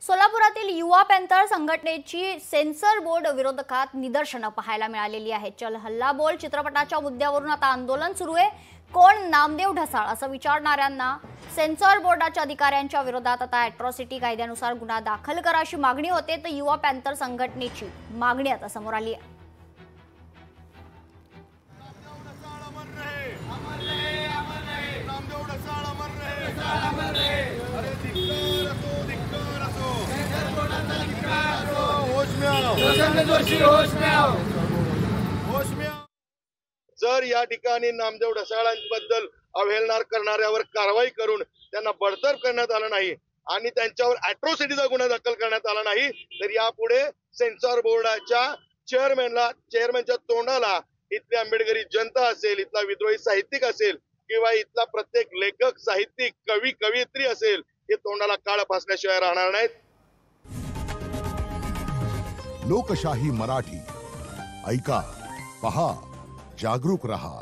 सोलापुरातील युवा पॅंथर संघटनेची censor board विरोधात निदर्शनं पाहायला मिळालेली आहेत। चल हल्ला बोल चित्रपटाच्या मुद्द्यावरून आता आंदोलन सुरू आहे। कोण नामदेव ढसाळ असं विचारणाऱ्यांना सेन्सर बोर्डाच्या अधिकाऱ्यांच्या विरोधात आता अॅट्रॉसिटी कायद्यानुसार गुन्हा दाखल करा अशी मागणी होते। तर युवा पॅंथर संघटनेची मागणी आता समोर आली आहे। जर या ठिकाणी नामदेव ढसाळांबद्दल अवहेलना करणाऱ्यावर कारवाई करून त्यांना बडतर्फ करण्यात आलं नाही आणि त्यांच्यावर अॅट्रॉसिटीचा गुन्हा दाखल करण्यात आला नाही तर यापुढे सेन्सॉर बोर्डाच्या चेअरमॅनच्या तोंडाला इथली आंबेडकरी जनता असेल, इथला विद्रोही साहित्यिक असेल किंवा इथला प्रत्येक लेखक, साहित्यिक, कवी, कवयित्री असेल, हे तोंडाला काळ फासल्याशिवाय राहणार नाहीत। लोकशाही मराठी ऐका, पहा, जागरूक रहा।